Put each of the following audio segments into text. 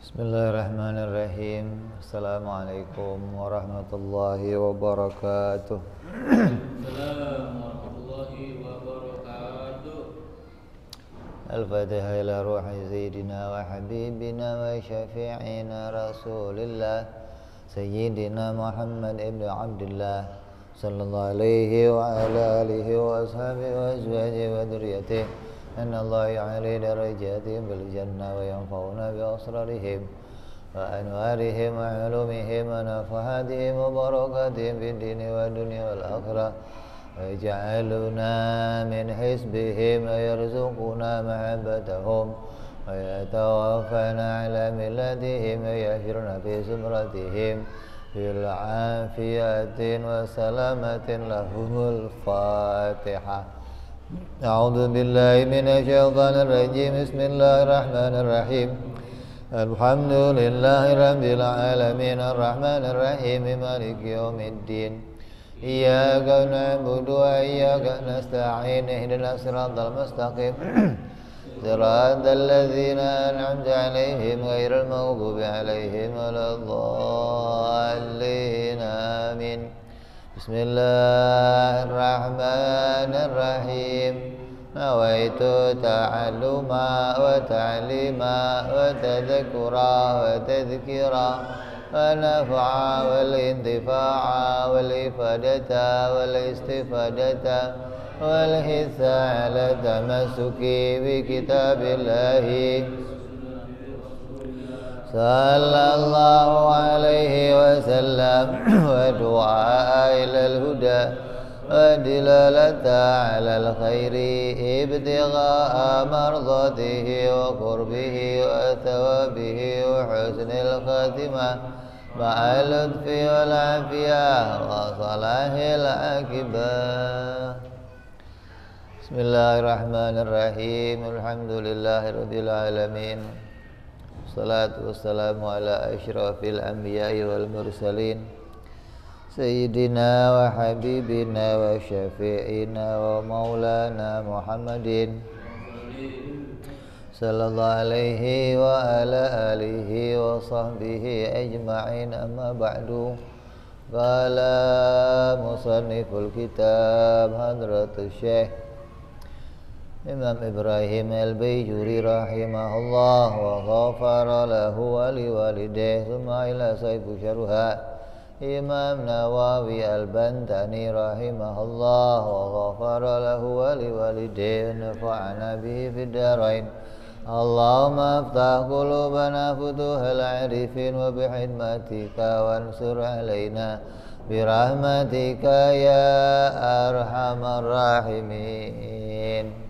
Bismillahirrahmanirrahim. Assalamualaikum warahmatullahi wabarakatuh. Assalamualaikum warahmatullahi wabarakatuh. Al-Fatihah ila ruhi Sayyidina wa Habibina wa Syafi'ina Rasulillah Sayyidina Muhammad ibn Abdullah Sallallahu alaihi wa ala alihi wa ashabihi wa azwajihi wa dhurriyyatihi أن الله يعلي درجاتهم بالجنة وينفعنا بأسرارهم وأنوارهم وعلومهم ونفحاتهم وبركاتهم في الدين والدنيا والآخرة ويجعلنا من حزبهم ويرزقنا محبتهم ويتوفنا على ملتهم ويحشرنا في زمرتهم في العافية وسلامة لهم الفاتحة. أعوذ بالله من الشيطان الرجيم. بسم الله الرحمن الرحيم. الحمد لله رب العالمين الرحمن الرحيم مالك يوم الدين إياك نعبد وإياك نستعين اهدنا الصراط المستقيم صراط الذين أنعمت عليهم غير المغضوب عليهم ولا الضالين آمين. Bismillahirrahmanirrahim. Nawaitu ta'alluma wa ta'lima wa tadhkura wa tadhkira wa naf'a wal intifa'a wal ifadata wal istifadata wal hisa ala tamassuki bi kitabillahi sallallahu alaihi wasallam wa du'a ila al-huda wa dilalata ala al-khairi ibtigha'a mardatihi wa qurbihi wa thawabihi wa husnil khatimah ma'al lutfi wal afiyah wa salahil akibah. Bismillahirrahmanirrahim. Alhamdulillahi rabbil alamin. Salatu wassalamu ala asyrafil anbiya'i wal mursalin Sayyidina wa habibina wa syafi'ina wa maulana Muhammadin sallallahu alaihi wa ala alihi wa sahbihi ajma'in. Amma ba'du. Qala musanniful kitab hadratus syekh Imam Ibrahim al-Bayjuri rahimahullah wa ghafara lahu wa liwalidayhi thumma ila sayfu syarha Imam Nawawi al-Bantani rahimahullah wa ghafara lahu wa liwalidayhi nafa'ana bihi fid darain. Allahumma aftah qulubana futuhal arifin wa bihidmatika wansur alaina birahmatika ya arhamar rahimin.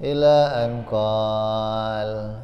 Ila an qal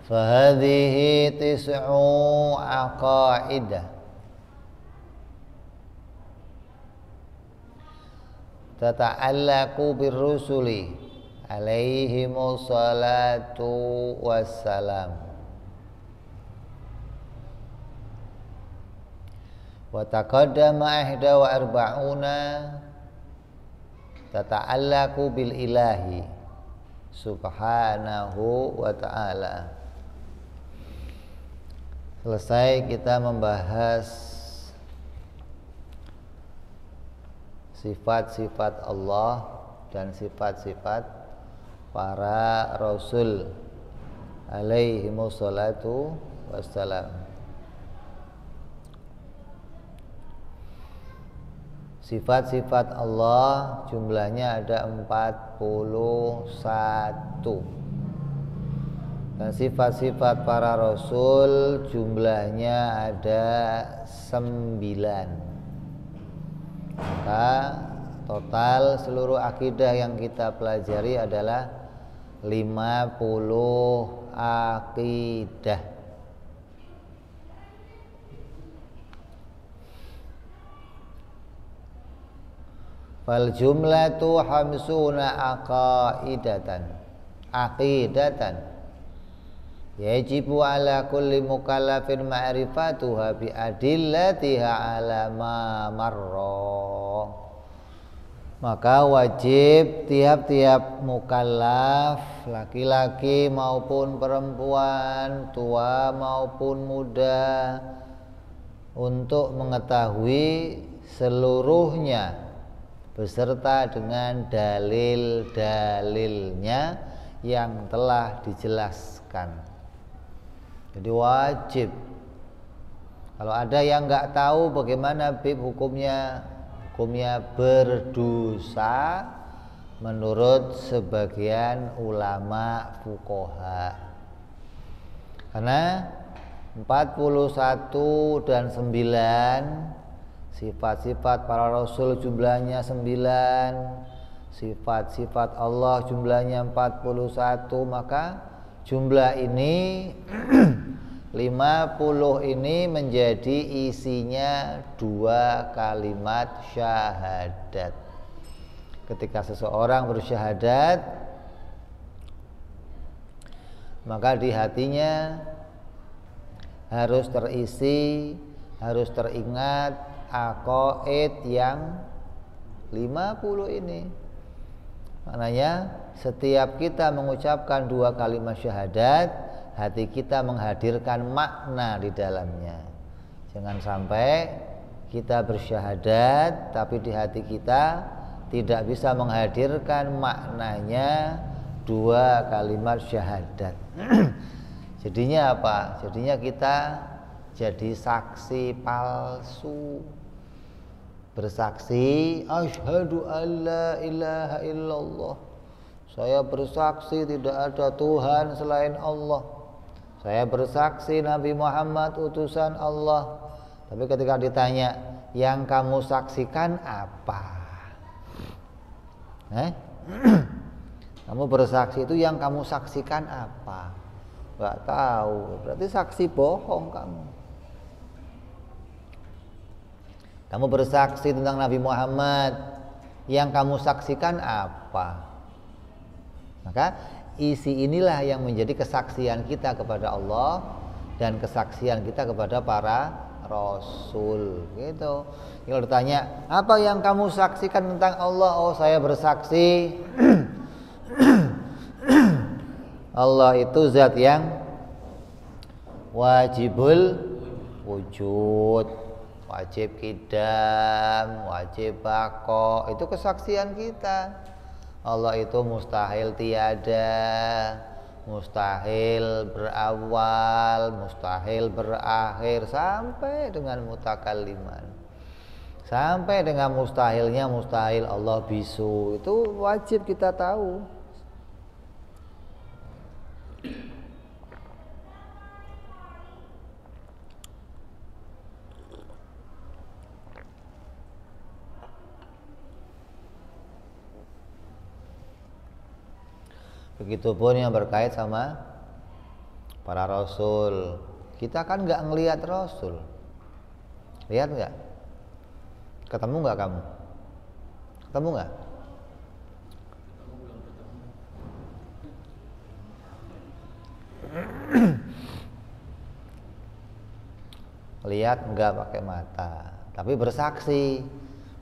Fahadhihi tis'u aqaidah tata'allaqu birrusuli alaihimus salatu wassalam wa taqaddama ihda wa arba'una tata'allaqu bil ilahi subhanahu wa ta'ala. Selesai kita membahas sifat-sifat Allah dan sifat-sifat para Rasul alaihimus salatu wassalam. Sifat-sifat Allah jumlahnya ada 41. Dan sifat-sifat para rasul jumlahnya ada 9. Maka total seluruh akidah yang kita pelajari adalah 50 akidah. Fal jumlatu hamsuna aqidatan yajibu ala kulli mukallafin ma'rifatuha bi adillatiha ala ma marra. Maka wajib tiap-tiap mukallaf, laki-laki maupun perempuan, tua maupun muda, untuk mengetahui seluruhnya beserta dengan dalil-dalilnya yang telah dijelaskan. Jadi wajib. Kalau ada yang nggak tahu bagaimana hukumnya berdosa menurut sebagian ulama fuqaha. Karena 41 dan 9 sifat-sifat para rasul jumlahnya 9, sifat-sifat Allah jumlahnya 41, maka jumlah ini 50 ini menjadi isinya 2 kalimat syahadat. Ketika seseorang bersyahadat, maka di hatinya harus terisi, harus teringat aqaid yang 50 ini. Maknanya setiap kita mengucapkan 2 kalimat syahadat, hati kita menghadirkan makna di dalamnya. Jangan sampai kita bersyahadat tapi di hati kita tidak bisa menghadirkan maknanya 2 kalimat syahadat. Jadinya apa? Jadinya kita jadi saksi palsu. Bersaksi, asyhadu alla ilaha illallah. Saya bersaksi tidak ada Tuhan selain Allah. Saya bersaksi Nabi Muhammad utusan Allah. Tapi ketika ditanya, yang kamu saksikan apa? Kamu bersaksi itu yang kamu saksikan apa? Gak tahu. Berarti saksi bohong kamu. Kamu bersaksi tentang Nabi Muhammad, yang kamu saksikan apa? Maka isi inilah yang menjadi kesaksian kita kepada Allah dan kesaksian kita kepada para rasul. Gitu. Kalau ditanya, apa yang kamu saksikan tentang Allah? Oh, saya bersaksi Allah itu zat yang wajibul wujud, wajib qidam, wajib baqa. Itu kesaksian kita. Allah itu mustahil tiada, mustahil berawal, mustahil berakhir, sampai dengan mutakalliman, sampai dengan mustahilnya mustahil Allah bisu. Itu wajib kita tahu. Begitupun yang berkait sama para rasul. Kita kan nggak ngelihat rasul. Lihat nggak? Ketemu nggak kamu? Ketemu nggak? Lihat nggak pakai mata, tapi bersaksi.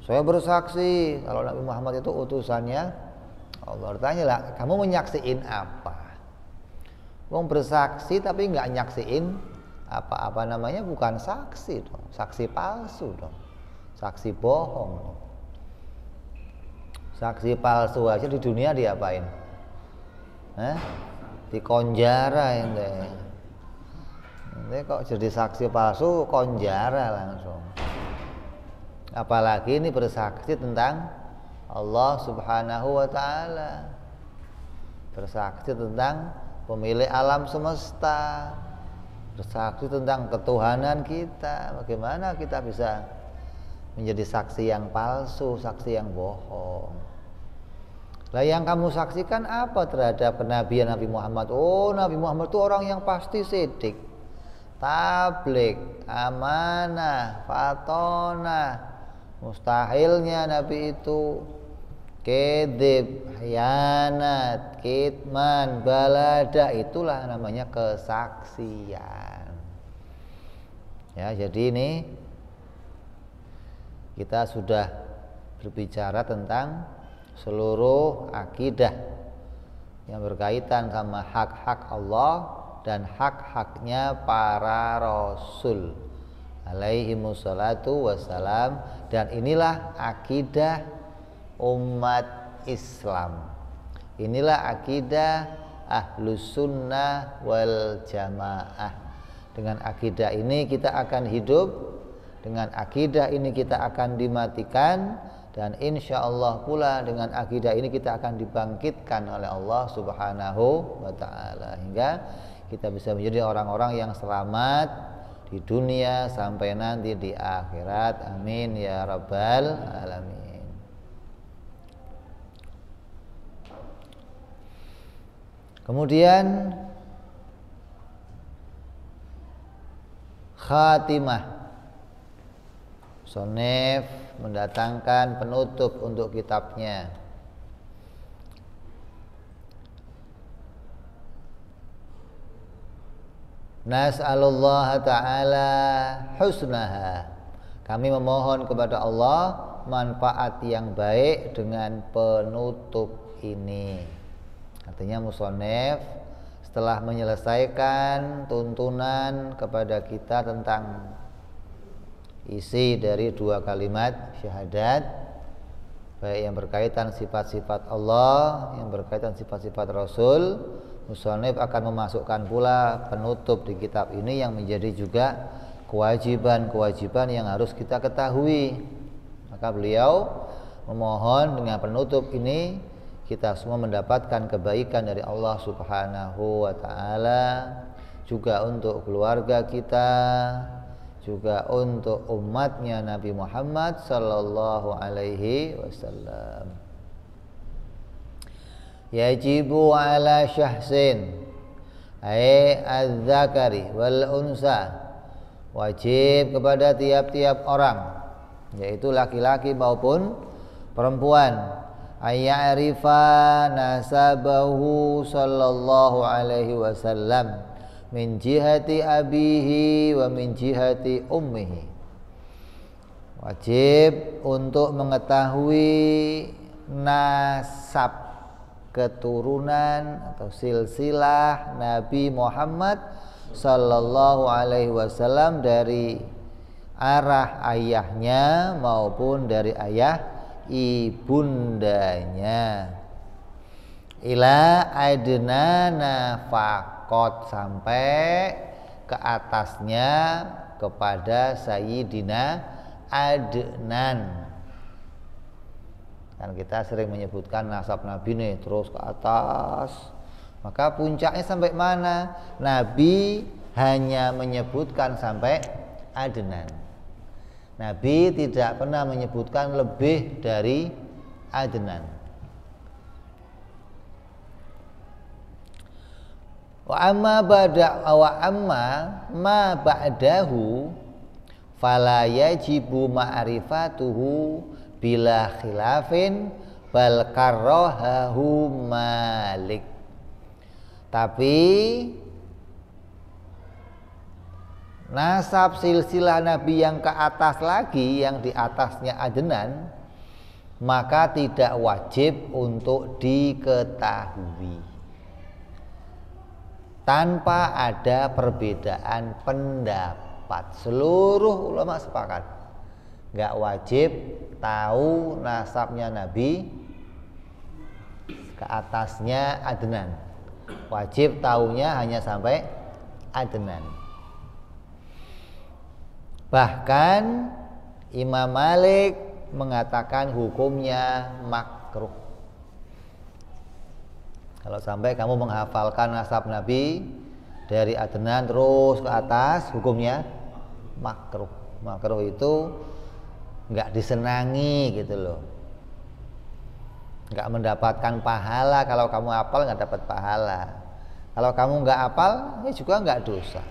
Saya bersaksi kalau Nabi Muhammad itu utusannya Allah. Tanya lah, kamu menyaksiin apa? Wong bersaksi tapi nggak nyaksiin apa namanya, bukan saksi dong, saksi palsu dong, saksi bohong dong. Saksi palsu aja di dunia diapain? Dikonjara ente. Ente kok jadi saksi palsu, konjara langsung. Apalagi ini bersaksi tentang Allah Subhanahu wa taala. Bersaksi tentang pemilik alam semesta. Bersaksi tentang ketuhanan kita. Bagaimana kita bisa menjadi saksi yang palsu, saksi yang bohong? Lah yang kamu saksikan apa terhadap kenabian Nabi Muhammad? Oh, Nabi Muhammad itu orang yang pasti sidik, tabligh, amanah, fatonah. Mustahilnya Nabi itu kedzib, khianat, kitman, balada, itulah namanya kesaksian. Ya, jadi ini kita sudah berbicara tentang seluruh akidah yang berkaitan sama hak-hak Allah dan hak-haknya para rasul alaihimussalatu wassalam, dan inilah akidah umat Islam. Inilah akidah Ahlus Sunnah wal Jamaah. Dengan akidah ini kita akan hidup, dengan akidah ini kita akan dimatikan, dan insya Allah pula dengan akidah ini kita akan dibangkitkan oleh Allah Subhanahu wa ta'ala, hingga kita bisa menjadi orang-orang yang selamat di dunia sampai nanti di akhirat. Amin ya rabbal alamin. Kemudian khatimah. Sonef mendatangkan penutup untuk kitabnya. Nas'alullah ta'ala husnaha. Kami memohon kepada Allah manfaat yang baik dengan penutup ini. Artinya musonef setelah menyelesaikan tuntunan kepada kita tentang isi dari dua kalimat syahadat, baik yang berkaitan sifat-sifat Allah, yang berkaitan sifat-sifat Rasul, musannif akan memasukkan pula penutup di kitab ini yang menjadi juga kewajiban-kewajiban yang harus kita ketahui. Maka beliau memohon dengan penutup ini kita semua mendapatkan kebaikan dari Allah Subhanahu wa ta'ala, juga untuk keluarga kita, juga untuk umatnya Nabi Muhammad sallallahu alaihi wasallam. Yajibu ala syahsin ay az-zakari wal unsa, wajib kepada tiap-tiap orang, yaitu laki-laki maupun perempuan, ayya'rifa nasabahu sallallahu alaihi wasallam min jihati abihi wa min jihati ummihi. Wajib untuk mengetahui nasab, keturunan atau silsilah Nabi Muhammad sallallahu alaihi wasallam dari arah ayahnya maupun dari ayah ibundanya, ila adna nafaqat, sampai ke atasnya kepada Sayyidina Adnan. Kan kita sering menyebutkan nasab Nabi nih terus ke atas, maka puncaknya sampai mana? Nabi hanya menyebutkan sampai Adnan. Nabi tidak pernah menyebutkan lebih dari Adnan. Wa amma ma ba'dahu fala yajibu ma'rifatuhu bila khilafin bal karrahahu Malik. Tapi nasab silsilah Nabi yang ke atas lagi, yang di atasnya Adnan, maka tidak wajib untuk diketahui tanpa ada perbedaan pendapat. Seluruh ulama sepakat nggak wajib tahu nasabnya Nabi ke atasnya Adnan, wajib tahunya hanya sampai Adnan. Bahkan Imam Malik mengatakan hukumnya makruh. Kalau sampai kamu menghafalkan nasab Nabi dari Adnan terus ke atas, hukumnya makruh. Makruh itu nggak disenangi gitu loh, nggak mendapatkan pahala. Kalau kamu hafal nggak dapat pahala, kalau kamu nggak hafal ya juga nggak dosa.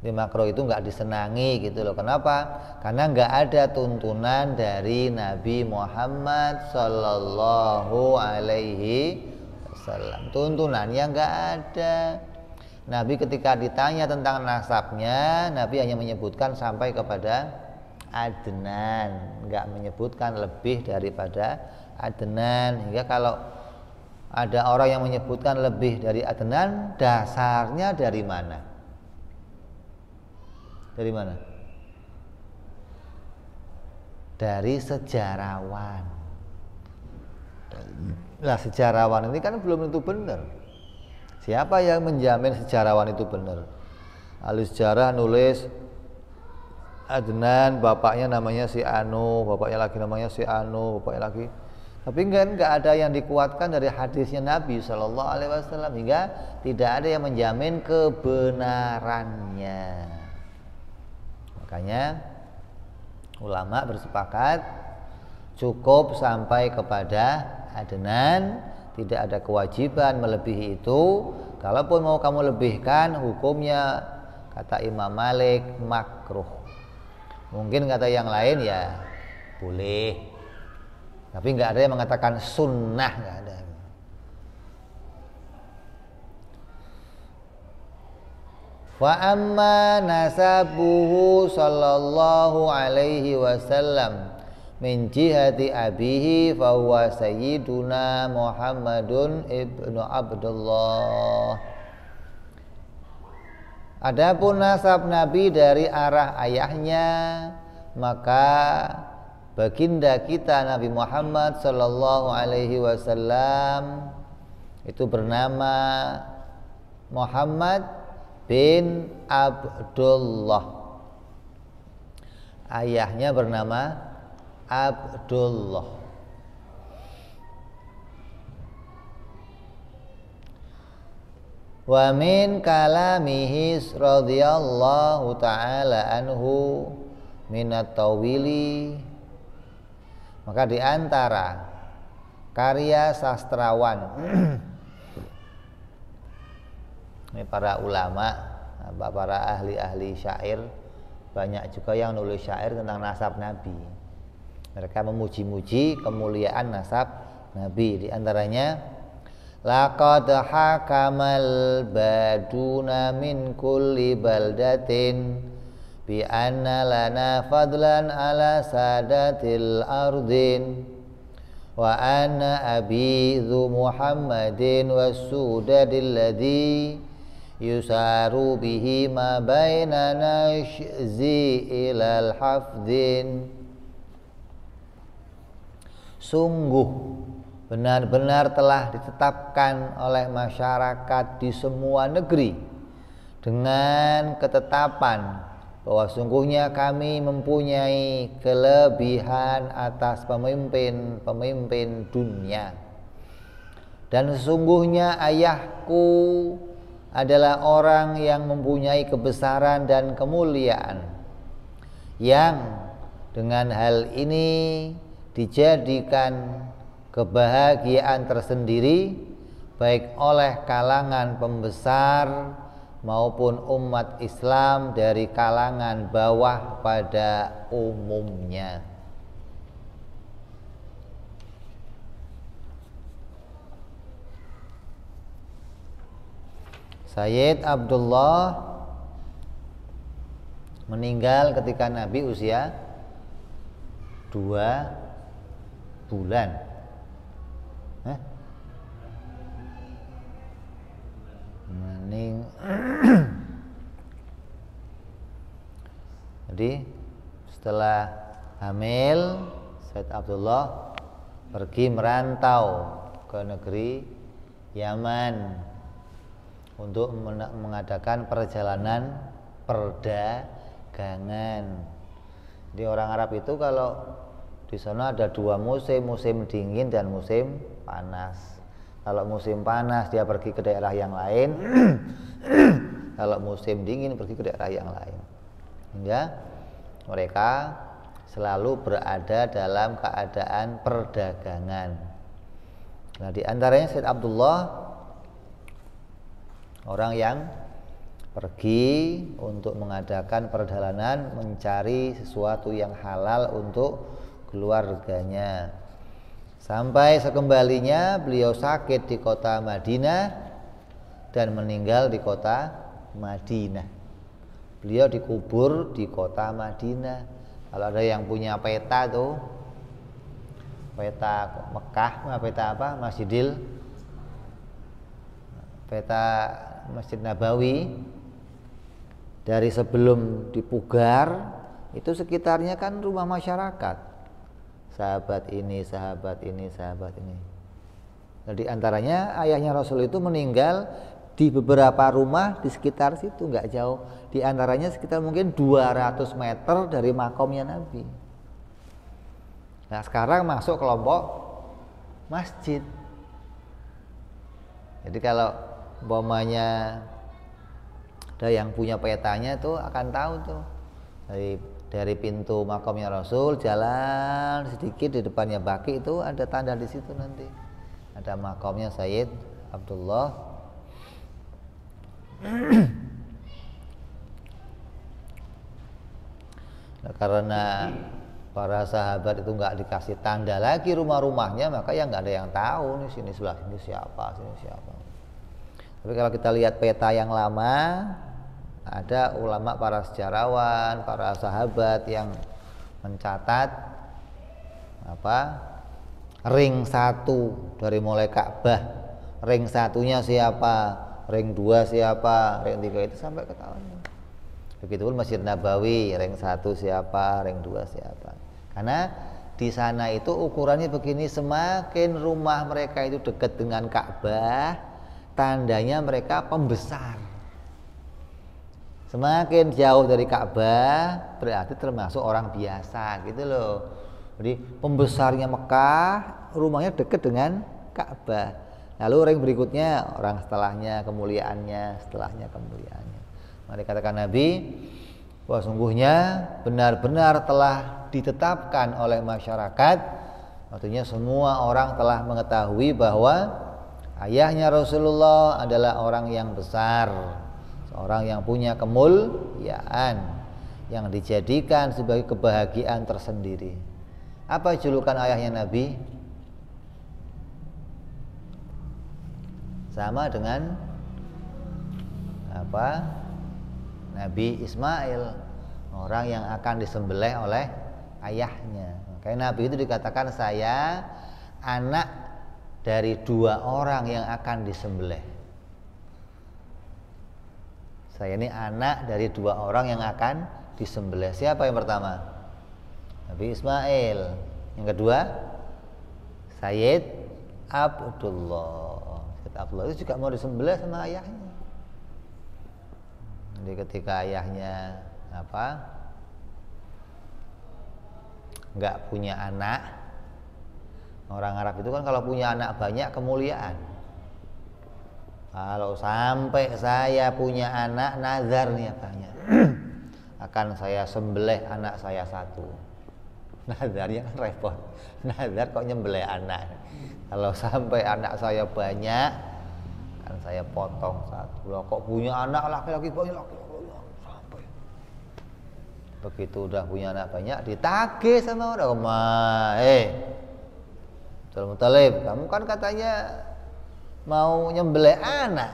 Di makruh itu nggak disenangi gitu loh. Kenapa? Karena nggak ada tuntunan dari Nabi Muhammad Sallallahu Alaihi Wasallam. Tuntunannya nggak ada. Nabi ketika ditanya tentang nasabnya, Nabi hanya menyebutkan sampai kepada Adnan, nggak menyebutkan lebih daripada Adnan. Hingga kalau ada orang yang menyebutkan lebih dari Adnan, dasarnya dari mana? Dari mana? Dari sejarawan. Nah, sejarawan ini kan belum tentu benar. Siapa yang menjamin sejarawan itu benar? Ahli sejarah nulis Adnan bapaknya namanya si Anu, bapaknya lagi namanya si Anu, bapaknya lagi. Tapi enggak ada yang dikuatkan dari hadisnya Nabi Shallallahu Alaihi Wasallam, hingga tidak ada yang menjamin kebenarannya. Makanya ulama bersepakat cukup sampai kepada Adnan, tidak ada kewajiban melebihi itu. Kalaupun mau kamu lebihkan, hukumnya kata Imam Malik makruh. Mungkin kata yang lain ya boleh, tapi nggak ada yang mengatakan sunnah, nggak ada. Wa amma nasabuhu sallallahu alaihi wasallam min jihati abihi fa huwa sayyiduna Muhammadun ibnu Abdullah. Adapun nasab Nabi dari arah ayahnya, maka baginda kita Nabi Muhammad sallallahu alaihi wasallam itu bernama Muhammad bin Abdullah. Ayahnya bernama Abdullah. Wa min kalamihi radhiyallahu ta'ala anhu minat tawili. Maka di antara karya sastrawan ini para ulama, para ahli-ahli syair, banyak juga yang nulis syair tentang nasab Nabi. Mereka memuji-muji kemuliaan nasab Nabi. Di antaranya, laqad hakamal baduna min kulli baldatin bi anna lana fadlan ala sadatil ardin wa anna abi dhu Muhammadin was-sudadil ladzi yusaru bihi ma baina nashzi ilal hafdin. Sungguh benar-benar telah ditetapkan oleh masyarakat di semua negeri dengan ketetapan bahwa sungguhnya kami mempunyai kelebihan atas pemimpin-pemimpin dunia, dan sesungguhnya ayahku adalah orang yang mempunyai kebesaran dan kemuliaan, yang dengan hal ini dijadikan kebahagiaan tersendiri baik oleh kalangan pembesar maupun umat Islam dari kalangan bawah pada umumnya. Sayyid Abdullah meninggal ketika Nabi usia 2 bulan. Jadi setelah hamil, Sayyid Abdullah pergi merantau ke negeri Yaman. untuk mengadakan perjalanan perdagangan. Di orang Arab itu kalau di sana ada dua musim, musim dingin dan musim panas. Kalau musim panas dia pergi ke daerah yang lain, kalau musim dingin pergi ke daerah yang lain. Hingga mereka selalu berada dalam keadaan perdagangan. Nah, di antaranya Said Abdullah, orang yang pergi untuk mengadakan perjalanan mencari sesuatu yang halal untuk keluarganya. Sampai sekembalinya beliau sakit di kota Madinah dan meninggal di kota Madinah. Beliau dikubur di kota Madinah. Kalau ada yang punya peta tuh, peta Mekah, peta apa? Peta Masjid Nabawi, dari sebelum dipugar itu sekitarnya kan rumah masyarakat. Sahabat ini, sahabat ini, sahabat ini. Nah, di antaranya ayahnya Rasul itu meninggal di beberapa rumah di sekitar situ, nggak jauh. Di antaranya sekitar mungkin 200 meter dari makomnya Nabi. Nah, sekarang masuk kelompok masjid. Jadi kalau umpamanya ada yang punya petanya tuh akan tahu tuh dari pintu makamnya Rasul, jalan sedikit di depannya Baqi itu ada tanda di situ nanti. Ada makamnya Sayyid Abdullah. Nah, karena para sahabat itu nggak dikasih tanda lagi rumah-rumahnya, maka ya nggak ada yang tahu nih sini sebelah sini siapa, sini siapa. Tapi kalau kita lihat peta yang lama, ada ulama, para sejarawan, para sahabat yang mencatat ring 1 dari mulai Ka'bah, ring 1-nya siapa, ring 2 siapa, ring 3 itu sampai ketahuan. Begitupun Masjid Nabawi, ring 1 siapa, ring 2 siapa. Karena di sana itu ukurannya begini, semakin rumah mereka itu dekat dengan Ka'bah, tandanya mereka pembesar. Semakin jauh dari Ka'bah berarti termasuk orang biasa gitu loh. Jadi pembesarnya Mekah, rumahnya dekat dengan Ka'bah. Lalu ring berikutnya orang setelahnya, kemuliaannya, setelahnya kemuliaannya. Maka dikatakan Nabi bahwa sungguhnya benar-benar telah ditetapkan oleh masyarakat, artinya semua orang telah mengetahui bahwa ayahnya Rasulullah adalah orang yang besar, seorang yang punya kemuliaan, yang dijadikan sebagai kebahagiaan tersendiri. Apa julukan ayahnya Nabi? Sama dengan Nabi Ismail, orang yang akan disembelih oleh ayahnya. Makanya Nabi itu dikatakan, saya anak dari 2 orang yang akan disembelih. Saya ini anak dari 2 orang yang akan disembelih. Siapa yang pertama? Nabi Ismail. Yang kedua, Sayyid Abdullah. Sayyid Abdullah itu juga mau disembelih sama ayahnya. Jadi ketika ayahnya nggak punya anak, orang Arab itu kan kalau punya anak banyak kemuliaan. Kalau sampai saya punya anak, nazar nih banyak, akan saya sembelih anak saya 1. Nazarnya kan repot. Nazar kok nyembelih anak. Kalau sampai anak saya banyak, kan saya potong 1. Loh, kok punya anak laki-laki banyak, sampai. Begitu udah punya anak banyak, ditagih sama orang. Abdul Muthalib, kamu kan katanya mau nyembelih anak.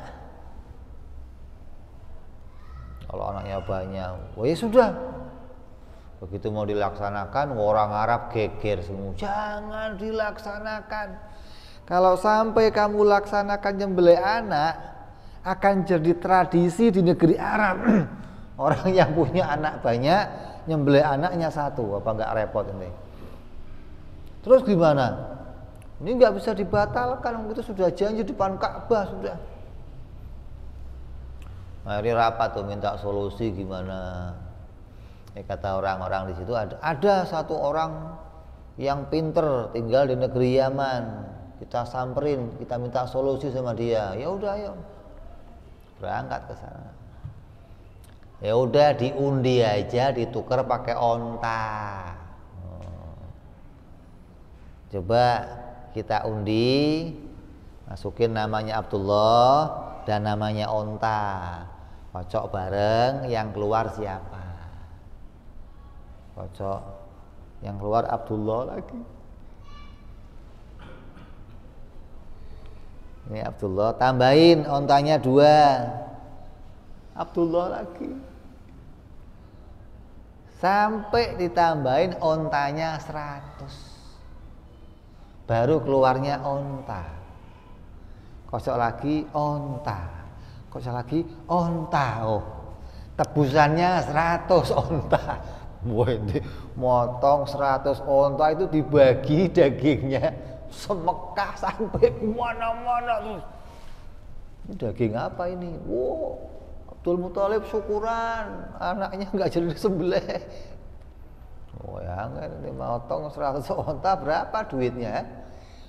Kalau anaknya banyak, ya sudah. Begitu mau dilaksanakan, orang Arab geger semua. Jangan dilaksanakan. Kalau sampai kamu laksanakan nyembelih anak, akan jadi tradisi di negeri Arab. Orang yang punya anak banyak, nyembelih anaknya 1. Apa nggak repot ini? Terus gimana? Ini nggak bisa dibatalkan, itu sudah janji depan Ka'bah sudah. Akhirnya rapat tuh minta solusi gimana. Kata orang-orang di situ ada satu orang yang pinter tinggal di negeri Yaman. Kita samperin, kita minta solusi sama dia. Ya udah ayo. Berangkat ke sana. Ya udah diundi aja, ditukar pakai onta. Coba kita undi, masukin namanya Abdullah dan namanya onta. Kocok bareng, yang keluar siapa? Kocok, yang keluar Abdullah lagi. Ini Abdullah, tambahin ontanya 2. Abdullah lagi. Sampai ditambahin ontanya 100. Baru keluarnya onta. Kocok lagi onta. Kocok lagi onta. Oh, tebusannya 100 onta. Wah, motong 100 onta itu dibagi dagingnya semekah sampai mana-mana terus. Ini daging apa ini? Wow, Abdul Muthalib syukuran anaknya nggak jadi disembelih. Oh ya kan, ini motong 100 onta berapa duitnya?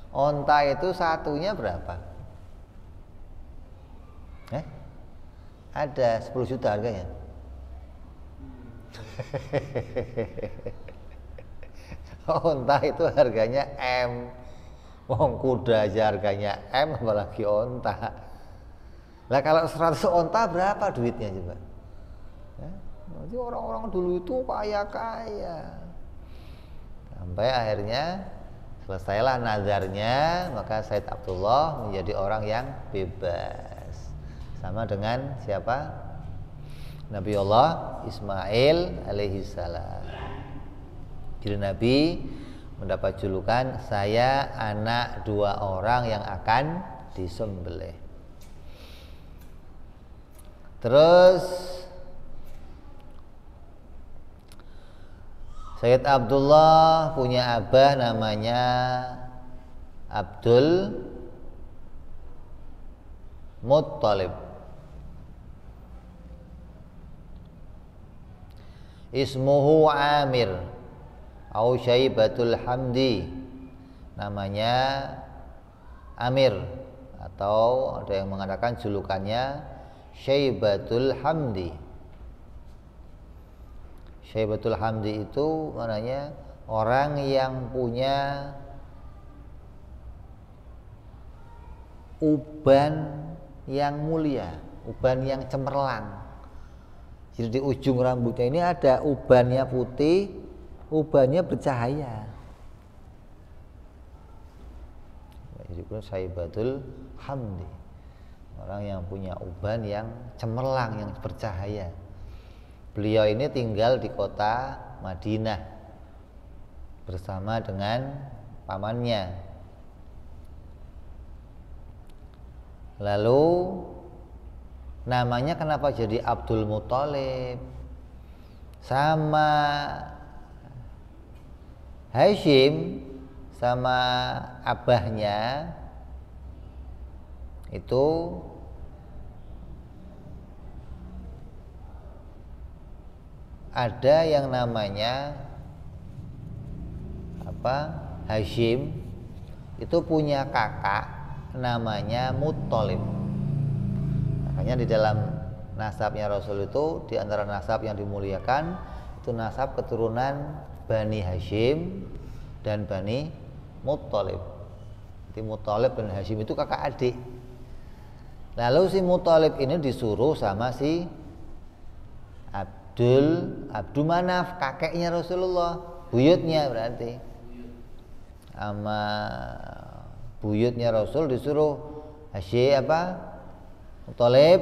Onta itu satunya berapa? Ada 10 juta harganya. Onta itu harganya M. Wong kuda aja harganya M, apalagi onta. Lah kalau 100 onta berapa duitnya coba? Jadi orang-orang dulu itu kaya-kaya. Sampai akhirnya selesailah nazarnya, maka Said Abdullah menjadi orang yang bebas. Sama dengan siapa? Nabi Allah Ismail alaihi salam. Jadi Nabi mendapat julukan saya anak 2 orang yang akan disembelih. Terus Sayyid Abdullah punya abah namanya Abdul Muttalib. Ismuhu Amir au Syaibatul Hamdi. Namanya Amir, atau ada yang mengatakan julukannya Syaibatul Hamdi. Syaibatul Hamdi itu maknanya orang yang punya uban yang mulia, uban yang cemerlang. Jadi di ujung rambutnya ini ada ubannya putih, ubannya bercahaya. Jadi pun Syaibatul Hamdi, orang yang punya uban yang cemerlang, yang bercahaya. Beliau ini tinggal di kota Madinah bersama dengan pamannya. Lalu namanya kenapa jadi Abdul Muthalib? Sama Hashim, sama abahnya itu ada yang namanya Hashim itu punya kakak namanya Muthalib. Makanya di dalam nasabnya Rasul itu, di antara nasab yang dimuliakan itu nasab keturunan Bani Hashim dan Bani Muthalib. Jadi Muthalib dan Hashim itu kakak adik. Lalu si Muthalib ini disuruh sama si Abdul Manaf, kakeknya Rasulullah, buyutnya berarti. Sama buyutnya Rasul disuruh Muthalib,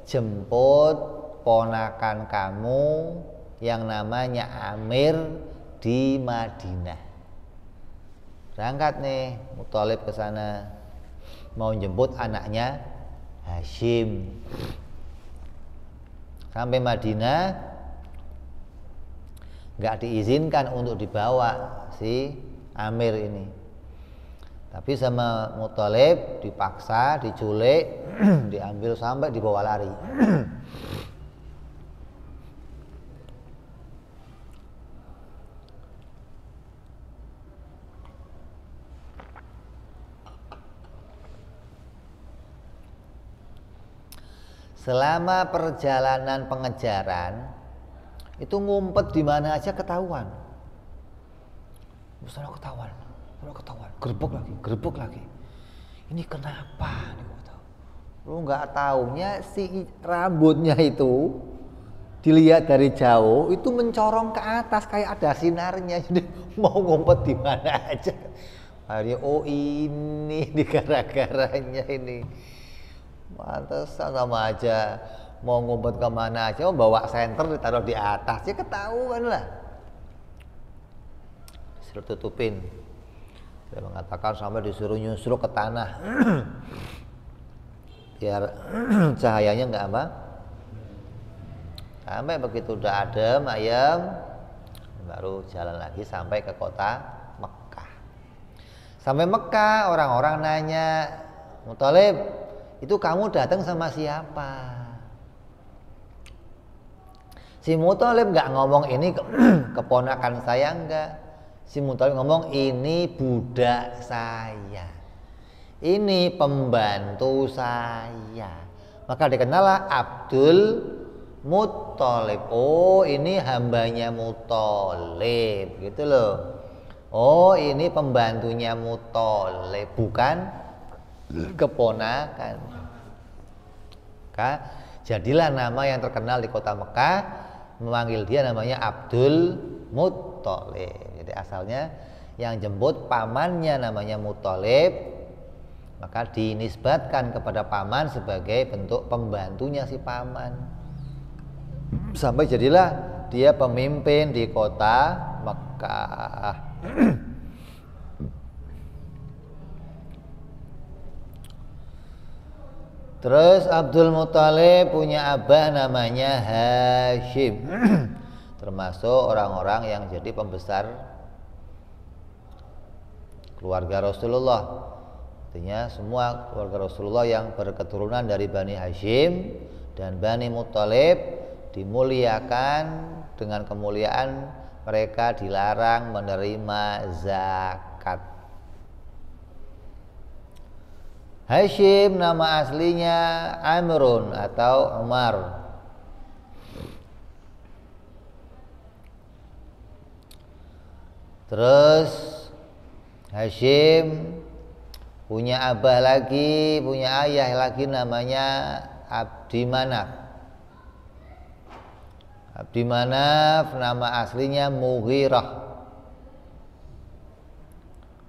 jemput ponakan kamu yang namanya Amir di Madinah. Berangkat nih Muthalib ke sana mau jemput anaknya Hashim. Sampai Madinah nggak diizinkan untuk dibawa si Amir ini. Tapi sama Muthalib dipaksa, diculik, diambil sampai dibawa lari. selama perjalanan pengejaran itu ngumpet di mana aja ketahuan. Misalnya ketahuan, gerbek lagi. Ini kenapa? Lu nggak taunya si rambutnya itu dilihat dari jauh itu mencorong ke atas kayak ada sinarnya, jadi mau ngumpet di mana aja. Akhirnya oh ini gara-garanya ini. Pantesan sama aja mau ngumpet kemana aja, mau bawa senter ditaruh di atas ya ketahuan lah. Disuruh tutupin. Dia mengatakan sampai disuruh nyusruk ke tanah biar cahayanya nggak apa. Sampai begitu udah adem ayam baru jalan lagi sampai ke kota Mekah. Sampai Mekah orang-orang nanya, Muthalib, itu kamu datang sama siapa? Si Muthalib nggak ngomong ini keponakan saya, enggak. Si Muthalib ngomong ini budak saya, ini pembantu saya. Maka dikenallah Abdul Muthalib. Oh ini hambanya Muthalib gitu loh. Oh ini pembantunya Muthalib, bukan keponakan. Maka jadilah nama yang terkenal di kota Mekah, memanggil dia namanya Abdul Muthalib. Jadi asalnya yang jemput pamannya namanya Muthalib, maka dinisbatkan kepada paman sebagai bentuk pembantunya si paman. Sampai jadilah dia pemimpin di kota Mekah. Terus Abdul Muthalib punya abah namanya Hashim. Termasuk orang-orang yang jadi pembesar keluarga Rasulullah. Artinya semua keluarga Rasulullah yang berketurunan dari Bani Hashim dan Bani Muthalib dimuliakan dengan kemuliaan mereka dilarang menerima zakat. Hashim nama aslinya Amrun atau Umar. Terus Hashim punya abah lagi, punya ayah lagi namanya Abdi Manaf. Abdi Manaf nama aslinya Mughirah.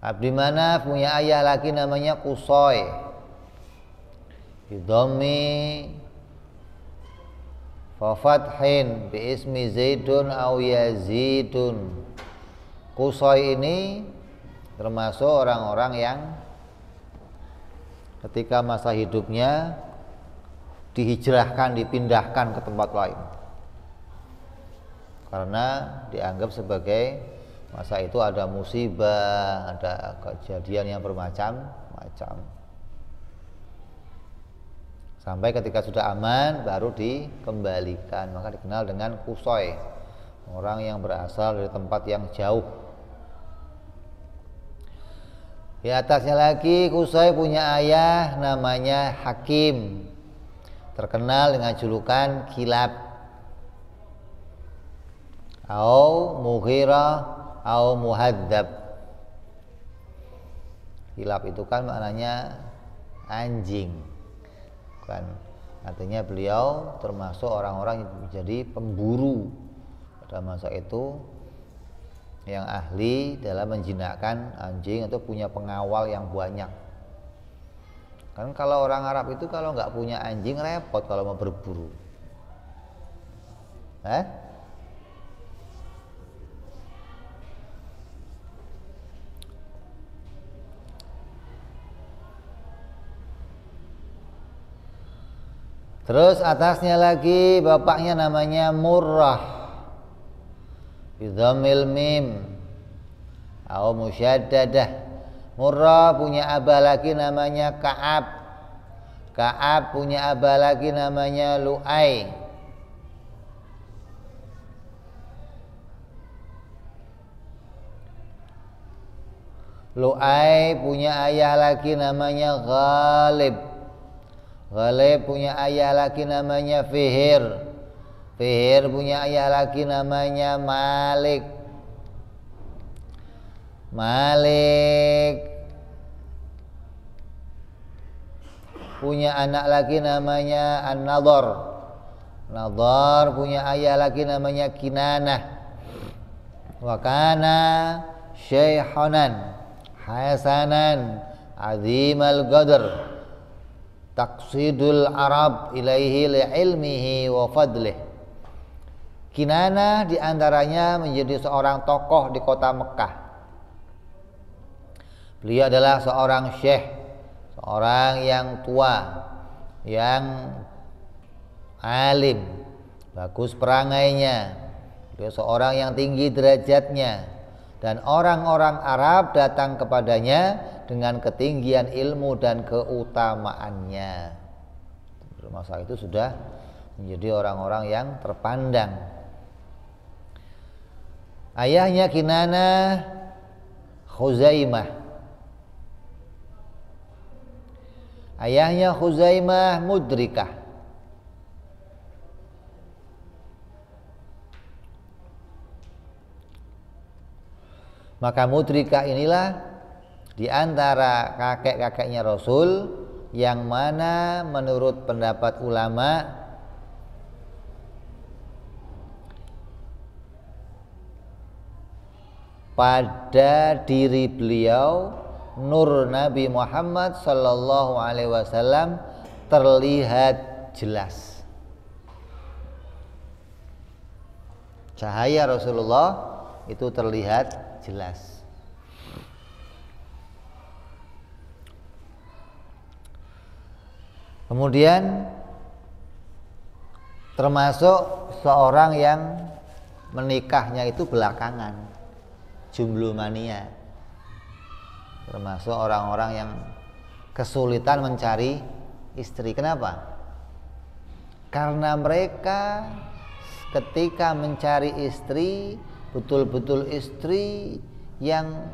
Abdi Manaf punya ayah lagi namanya Qusay. Bidhammi fa fathin bi ismi Zaidun aw Yazidun. Qusay ini termasuk orang-orang yang ketika masa hidupnya dihijrahkan, dipindahkan ke tempat lain karena dianggap sebagai masa itu ada musibah, ada kejadian yang bermacam-macam. Sampai ketika sudah aman baru dikembalikan, maka dikenal dengan Qusay, orang yang berasal dari tempat yang jauh. Di atasnya lagi Qusay punya ayah namanya Hakim, terkenal dengan julukan Kilab atau Mughirah atau Muhaddab. Kilab itu kan maknanya anjing, kan? Artinya beliau termasuk orang-orang yang menjadi pemburu pada masa itu, yang ahli dalam menjinakkan anjing atau punya pengawal yang banyak. Kan kalau orang Arab itu kalau nggak punya anjing repot kalau mau berburu. Terus atasnya lagi bapaknya namanya Murrah bidhammil mim atau musyaddadah. Murrah punya abah lagi namanya Ka'ab. Ka'ab punya abah lagi namanya Lu'ay. Lu'ay punya ayah lagi namanya Ghalib. Ghalib punya ayah laki namanya Fihir. Fihir punya ayah laki namanya Malik. Malik punya anak laki namanya An-Nadhr. Nadhr punya ayah laki namanya Kinanah. Wa kana syaikhanan hasanan azimal qadr taqsidul Arab ilaihi li'ilmihi wa fadlih. Kinanah diantaranya menjadi seorang tokoh di kota Mekah. Beliau adalah seorang syekh, seorang yang tua, yang alim, bagus perangainya. Beliau seorang yang tinggi derajatnya, dan orang-orang Arab datang kepadanya dengan ketinggian ilmu dan keutamaannya. Masa itu sudah menjadi orang-orang yang terpandang. Ayahnya Kinanah Khuzaimah. Ayahnya Khuzaimah Mudrikah. Maka Mudrikah inilah di antara kakek-kakeknya Rasul yang mana menurut pendapat ulama pada diri beliau nur Nabi Muhammad sallallahu alaihi wasallam terlihat jelas. Cahaya Rasulullah itu terlihat jelas. Kemudian termasuk seorang yang menikahnya itu belakangan, jomblo mania. Termasuk orang-orang yang kesulitan mencari istri. Kenapa? Karena mereka ketika mencari istri, betul-betul istri yang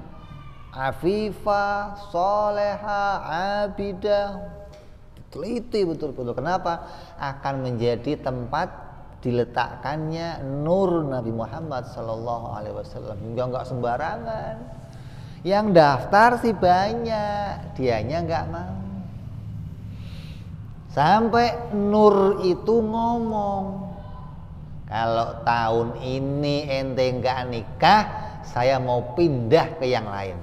afifah, solehah, abidah, teliti betul-betul. Kenapa? Akan menjadi tempat diletakkannya nur Nabi Muhammad sallallahu alaihi wasallam. Hingga enggak sembarangan. Yang daftar sih banyak, dianya enggak mau. Sampai nur itu ngomong, kalau tahun ini ente enggak nikah, saya mau pindah ke yang lain.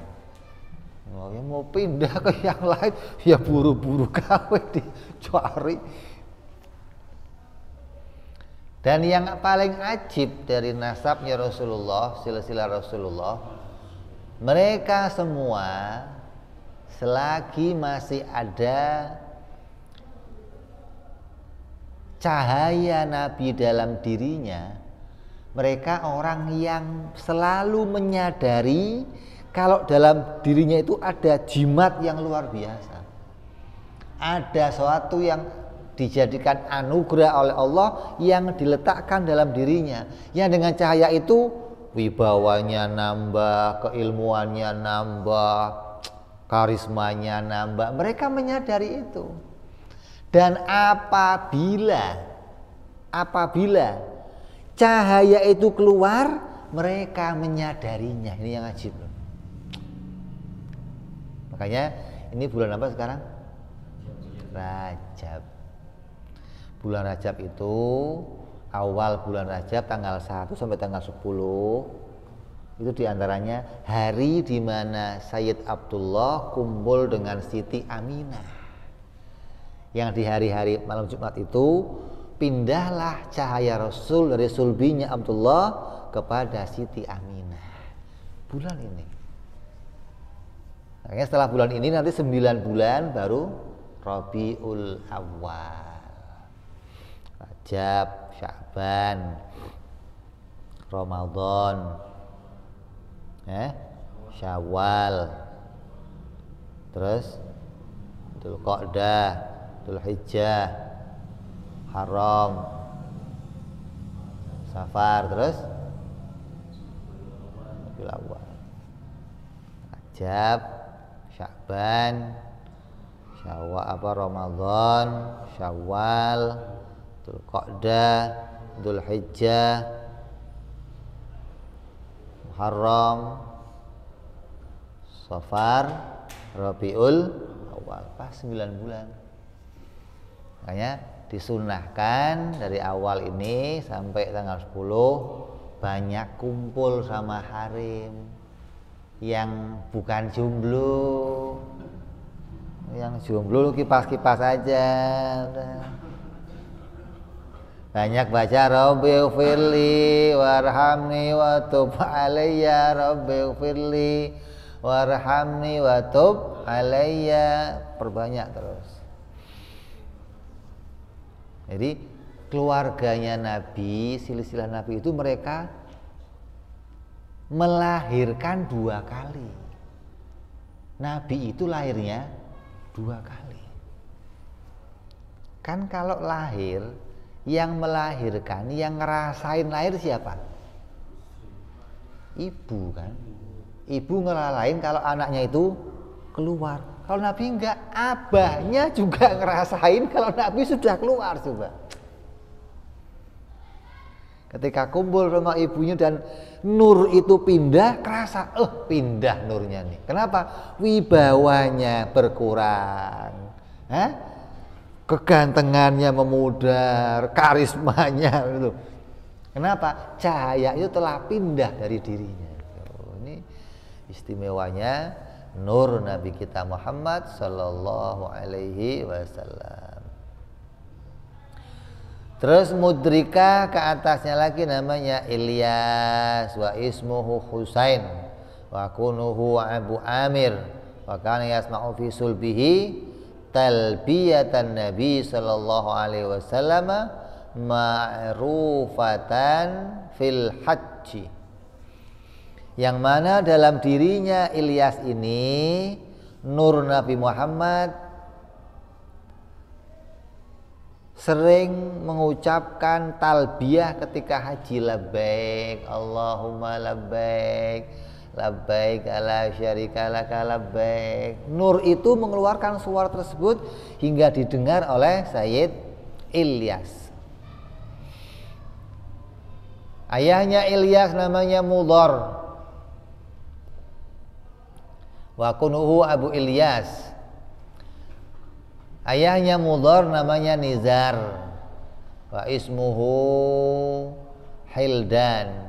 Oh, ya mau pindah ke yang lain, ya buru-buru kawin dicari. Dan yang paling ajib dari nasabnya Rasulullah, silsilah Rasulullah, mereka semua selagi masih ada cahaya Nabi dalam dirinya, mereka orang yang selalu menyadari kalau dalam dirinya itu ada jimat yang luar biasa. Ada sesuatu yang dijadikan anugerah oleh Allah yang diletakkan dalam dirinya, yang dengan cahaya itu wibawanya nambah, keilmuannya nambah, karismanya nambah. Mereka menyadari itu. Dan apabila cahaya itu keluar, mereka menyadarinya. Ini yang ajib loh. Makanya ini bulan apa sekarang? Rajab. Bulan Rajab itu awal bulan Rajab tanggal 1 sampai tanggal 10 itu diantaranya hari di mana Sayyid Abdullah kumpul dengan Siti Aminah. Yang di hari-hari malam Jumat itu pindahlah cahaya Rasul dari sulbinya Abdullah kepada Siti Aminah. Bulan ini. Makanya setelah bulan ini nanti 9 bulan baru Rabiul Awal. Rajab, Sya'ban, Ramadan, Syawal, terus Dzulqa'dah, Dzulhijjah, Haram, Safar, terus Rabiul Awal. Rajab, Sya'ban, Ramadan, Syawal, Dzulqa'dah, Dzulhijjah, Muharram, Safar, Rabiul Awal, pas 9 bulan. Makanya disunahkan dari awal ini sampai tanggal 10 banyak kumpul sama harim yang bukan jomblo. Yang jomblo kipas-kipas aja udah. Banyak baca Rabbighfirli warhamni wa tub alayya, Rabbighfirli warhamni wa tub alayya, perbanyak terus. Jadi keluarganya Nabi, silsilah Nabi itu mereka melahirkan 2 kali. Nabi itu lahirnya 2 kali. Kan kalau lahir, yang melahirkan, yang ngerasain lahir siapa? Ibu kan. Ibu ngeralain kalau anaknya itu keluar. Kalau Nabi enggak, abahnya juga ngerasain kalau Nabi sudah keluar. Coba. Ketika kumpul sama ibunya dan nur itu pindah, kerasa, pindah nurnya nih. Kenapa? Wibawanya berkurang. Kegantengannya memudar, karismanya gitu. Kenapa? Cahaya itu telah pindah dari dirinya. Ini istimewanya nur Nabi kita Muhammad sallallahu alaihi wasallam. Terus mudrika ke atasnya lagi namanya Ilyas wa ismuhu Husain wa kunuhu Abu Amir wa kana yasma'u fi sulbihi talbiyatan Nabi sallallahu alaihi wasallam ma'rufatan fil haji, yang mana dalam dirinya Ilyas ini nur Nabi Muhammad sering mengucapkan talbiyah ketika haji, labbaik Allahumma labbaik labbaik la syarika laka labbaik. Nur itu mengeluarkan suara tersebut hingga didengar oleh Sayyid Ilyas. Ayahnya Ilyas namanya Mudhar wa kunuhu Abu Ilyas. Ayahnya Mudhar namanya Nizar wa ismuhu Hildan.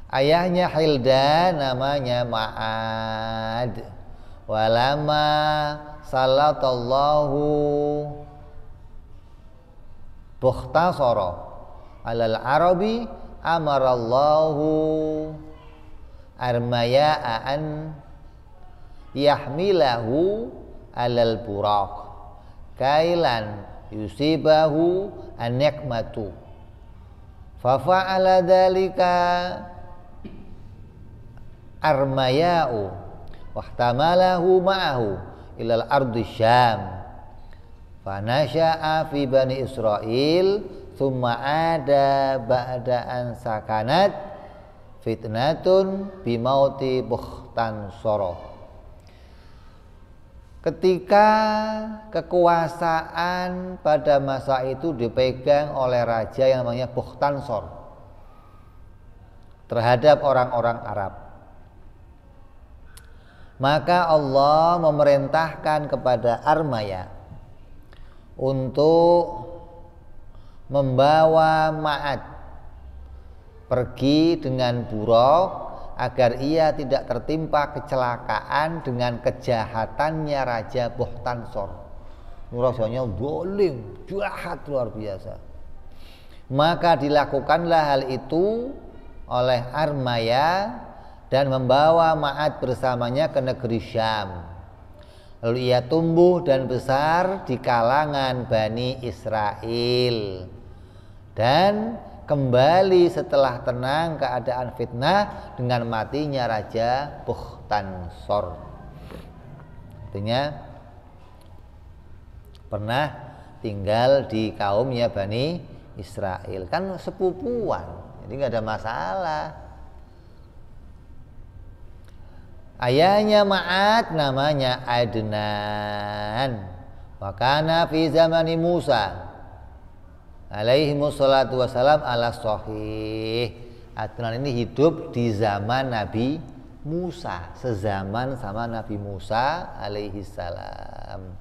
Ayahnya Hildan namanya Ma'ad. Walama salatallahu bukhtasara alal arabi amarallahu armaya'a an yahmilahu alal buraq kailan yusibahu an-nikmatu fafa'ala dhalika armaya'u wahtamalahu ma'ahu ilal ardi syam fanasha'a fi bani Israel thumma ada ba'da an sakanat fitnatun bimauti Bukhtansara. Ketika kekuasaan pada masa itu dipegang oleh raja yang namanya Bukhtansor terhadap orang-orang Arab, maka Allah memerintahkan kepada Armaya untuk membawa Ma'ad pergi dengan buruk agar ia tidak tertimpa kecelakaan dengan kejahatannya Raja Bukhtansor. Rajanya zalim, jahat luar biasa. Maka dilakukanlah hal itu oleh Armaya dan membawa Ma'ad bersamanya ke negeri Syam. Lalu ia tumbuh dan besar di kalangan Bani Israel dan kembali setelah tenang keadaan fitnah dengan matinya Raja Bukhtansor. Artinya pernah tinggal di kaumnya Bani Israel, kan sepupuan, jadi nggak ada masalah. Ayahnya Ma'ad namanya Adnan. Wa kana fi zamani Musa alaihi wassalatu wassalam ala sahih. Adnan ini hidup di zaman Nabi Musa, sezaman sama Nabi Musa alaihi salam.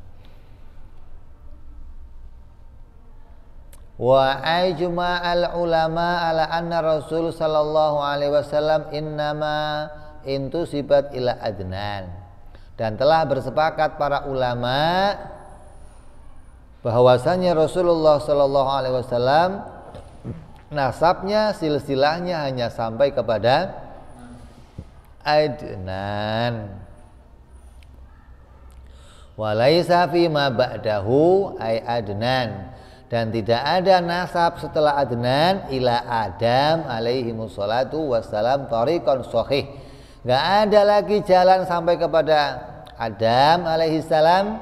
Wa ajma al ulama ala anna Rasul sallallahu alaihi wasallam innama intusibat ila Adnan. Dan telah bersepakat para ulama bahwasanya Rasulullah sallallahu alaihi wasallam nasabnya, silsilahnya hanya sampai kepada Adnan. Walaisa fi ma ba'dahu ay Adnan, dan tidak ada nasab setelah Adnan ila Adam alaihi wassalatu wassalam tariqan sahih. Enggak ada lagi jalan sampai kepada Adam alaihi salam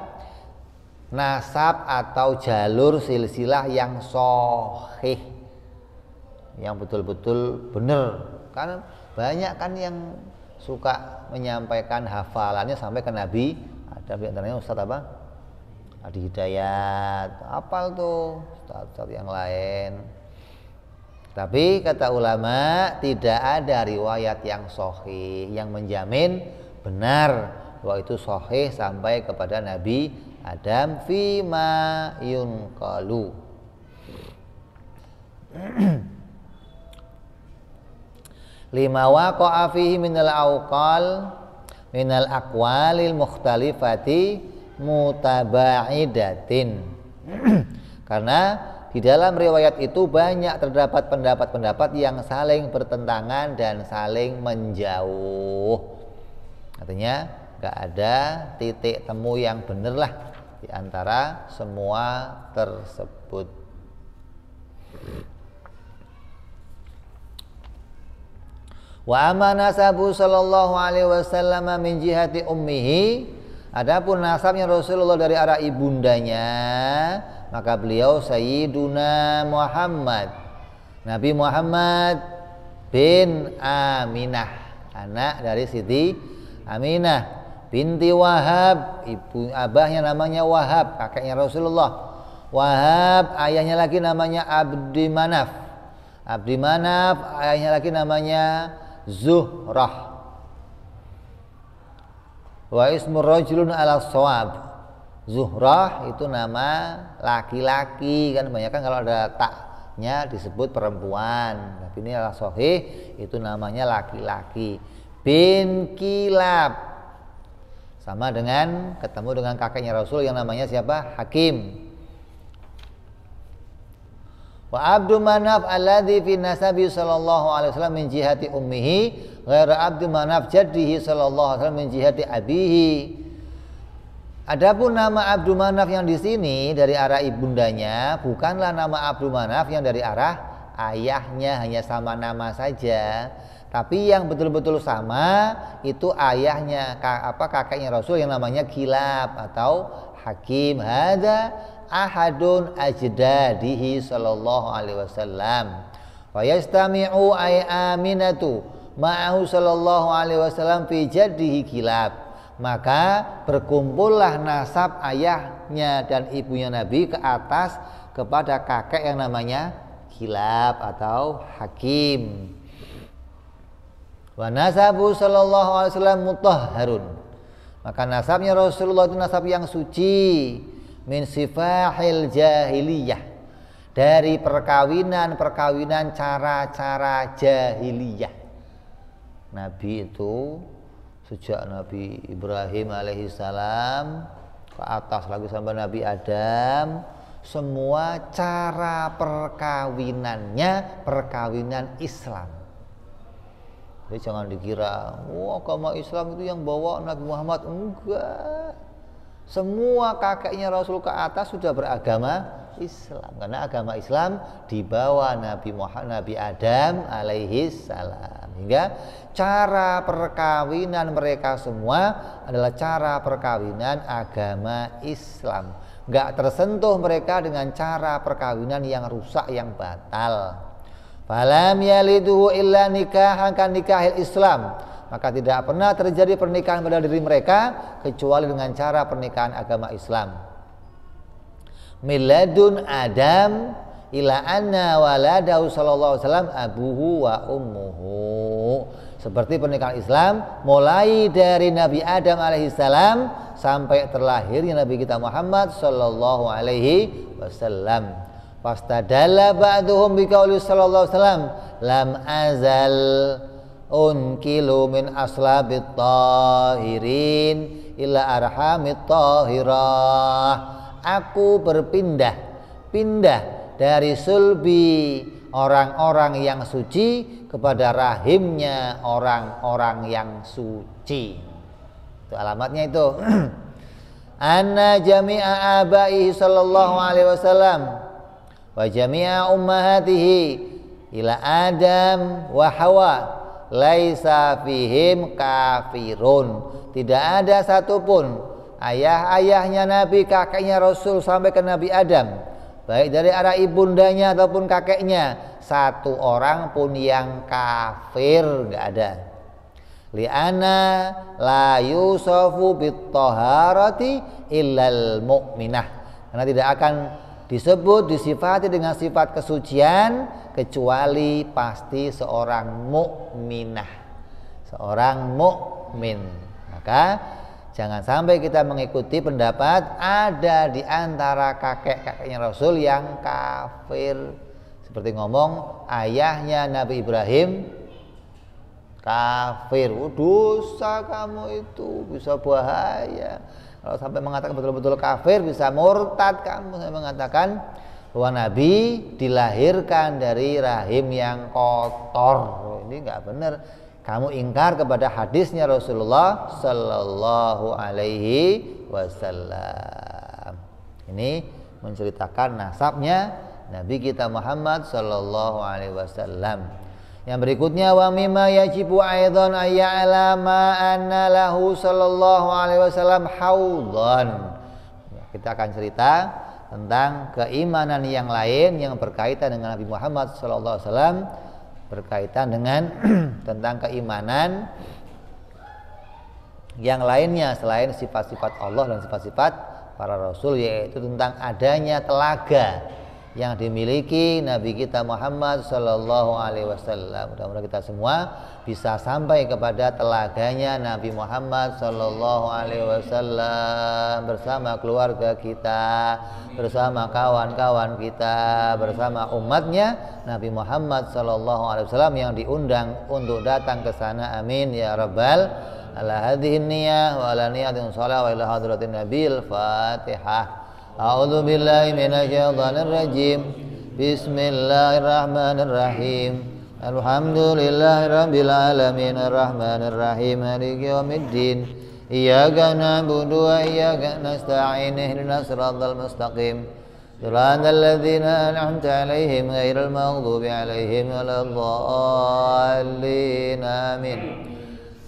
nasab atau jalur silsilah yang sahih, yang betul-betul benar. Karena banyak kan yang suka menyampaikan hafalannya sampai ke Nabi Adam, di antaranya Ustaz apa? Adi Hidayat, hafal tuh Ustaz yang lain. Tapi kata ulama tidak ada riwayat yang sahih yang menjamin benar bahwa itu sahih sampai kepada Nabi Adam fima yunqalu. Lima waqa'a fihi minal awqal minal aqwalil mukhtalifati mutabaidatin. Karena di dalam riwayat itu banyak terdapat pendapat-pendapat yang saling bertentangan dan saling menjauh. Artinya gak ada titik temu yang benar lah di antara semua tersebut. Wa amma nasabu sallallahu alaihi wasallam min jihati ummihi, adapun nasabnya Rasulullah dari arah ibundanya, maka beliau Sayyiduna Muhammad, Nabi Muhammad bin Aminah, anak dari Siti Aminah binti Wahab, ibu abahnya namanya Wahab, kakeknya Rasulullah. Wahab ayahnya lagi namanya Abdi Manaf. Abdi Manaf ayahnya lagi namanya Zuhrah. Wa ismu rajulun ala shawab. Zuhrah itu nama laki-laki, kan banyak kan kalau ada taknya disebut perempuan, tapi ini adalah sahih itu namanya laki-laki. Bin Kilab sama dengan ketemu dengan kakeknya Rasul yang namanya siapa? Hakim. Wa Abdu Manaf alladzi fi nasabi sallallahu alaihi wasallam min jihati ummihi ghaira Abdu Manaf jaddihi sallallahu alaihi wasallam min jihati abihi. Adapun nama Abdu Manaf yang di sini dari arah ibundanya bukanlah nama Abdu Manaf yang dari arah ayahnya, hanya sama nama saja. Tapi yang betul-betul sama itu ayahnya, kakeknya Rasul yang namanya Kilab atau Hakim. Hadza ahadun ajdadihi sallallahu alaihi wasallam. Wa yastami'u ay Aminatu ma'ahu sallallahu alaihi wasallam fi jaddihi Kilab. Maka berkumpullah nasab ayahnya dan ibunya Nabi ke atas kepada kakek yang namanya Kilab atau Hakim. Wa nasabu sallallahu alaihi wasallam mutahharun. Maka nasabnya Rasulullah itu nasab yang suci min sifahil jahiliyah, dari perkawinan cara-cara jahiliyah. Nabi itu sejak Nabi Ibrahim alaihissalam ke atas lagi sampai Nabi Adam, semua cara perkawinannya perkawinan Islam. Jadi jangan dikira, wah agama Islam itu yang bawa Nabi Muhammad. Enggak. Semua kakeknya Rasul ke atas sudah beragama Islam, karena agama Islam dibawa Nabi Muhammad, Nabi Adam alaihissalam. Hingga cara perkawinan mereka semua adalah cara perkawinan agama Islam. Enggak tersentuh mereka dengan cara perkawinan yang rusak, yang batal. Falam yaliduhu illa nikahan kan nikahil Islam. maka tidak pernah terjadi pernikahan pada diri mereka kecuali dengan cara pernikahan agama Islam. Miladun Adam ila anna waladahu sallallahu alaihi wasallam abuhu wa ummuhu. Seperti pernikahan Islam mulai dari Nabi Adam alaihissalam sampai terlahirnya Nabi kita Muhammad sallallahu alaihi wasallam. Fastadalla ba'duhum biqauli sallallahu alaihi wasallam lam azal unkilu min aslabit tahirin ila arhamit tahirah. Aku pindah dari sulbi orang-orang yang suci kepada rahimnya orang-orang yang suci. Itu alamatnya itu. Anna jami'a abaihi sallallahu alaihi wasallam wa jami'a ummahatihi ila Adam wa Hawa laisa fihim kafirun. Tidak ada satupun ayah-ayahnya Nabi, kakeknya Rasul sampai ke Nabi Adam, baik dari arah ibundanya ataupun kakeknya, satu orang pun yang kafir nggak ada. Li'ana la yusafu bit-taharati illal mu'minah. Karena tidak akan disebut, disifati dengan sifat kesucian kecuali pasti seorang mukminah, seorang mukmin. Maka jangan sampai kita mengikuti pendapat ada di antara kakek-kakeknya Rasul yang kafir. Seperti ngomong ayahnya Nabi Ibrahim kafir. Dosa kamu itu bisa bahaya. Kalau sampai mengatakan betul-betul kafir, bisa murtad kamu. Saya mengatakan bahwa Nabi dilahirkan dari rahim yang kotor. Ini nggak benar. Kamu ingkar kepada hadisnya Rasulullah Sallallahu Alaihi Wasallam. Ini menceritakan nasabnya Nabi kita Muhammad Sallallahu Alaihi Wasallam. Yang berikutnya wa mimma yajibu aidan ayya'lama anna lahu Sallallahu Alaihi Wasallam haudhan. Kita akan cerita tentang keimanan yang lain yang berkaitan dengan Nabi Muhammad Sallallahu Alaihi Wasallam, berkaitan dengan tentang keimanan yang lainnya selain sifat-sifat Allah dan sifat-sifat para Rasul, yaitu tentang adanya telaga yang dimiliki Nabi kita Muhammad Sallallahu Alaihi Wasallam. Mudah-mudahan kita semua bisa sampai kepada telaganya Nabi Muhammad Sallallahu Alaihi Wasallam bersama keluarga kita, bersama kawan-kawan kita, bersama umatnya Nabi Muhammad Sallallahu Alaihi Wasallam yang diundang untuk datang ke sana. Amin ya rabbal ala hadhihi niyah wa ala niyatin shalah wa ila hadratin nabil Fatihah. A'udzu billahi minasyaitonir rajim. Bismillahirrahmanirrahim. Alhamdulillahirabbil alamin arrahmanir rahim maliki yaumiddin. Iyyaka na'budu wa iyyaka nasta'in ihdinas siratal mustaqim. Shiratal ladzina an'amta 'alaihim ghairil maghdubi 'alaihim waladdallin. Amin.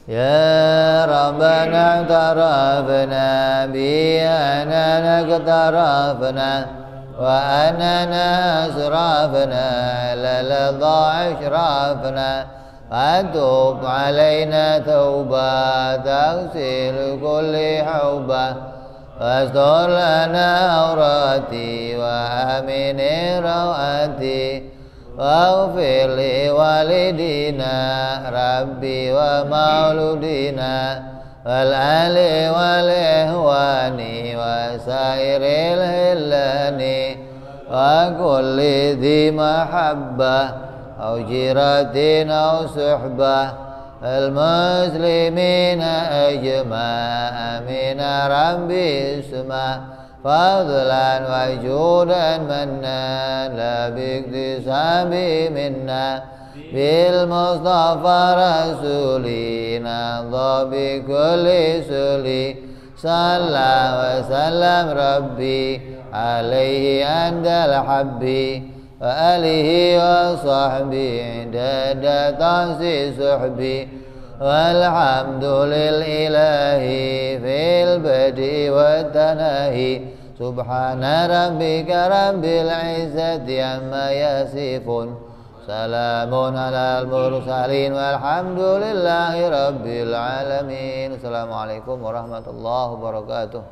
Ya Rabbana tarafna bi anana tarafna wa anana asrafna lalladha ashrafna fatub alaina tauba taghsil kulli hauba wastur lana awrati wa amini rawati waghfir li walidina rabbi wa mauludina wal ali wal ihwani wa sairil hillani wa kulli dhi mahabbah au jiratin au suhbah al muslimina ajma' amin rabbi isma' fadlan wa judan manna la biktisabi minna bil mustafa rasulina dhabi kulli suli salla wa sallam rabbi alaihi andal habbi wa alihi wa sahbihi dada tansi suhbi walhamdulillahi fil badi wa tanahi subhana rabbika rabbil izzati amma yasifun Salamun alal mursalin walhamdulillahi rabbil alamin. Assalamualaikum warahmatullahi wabarakatuh.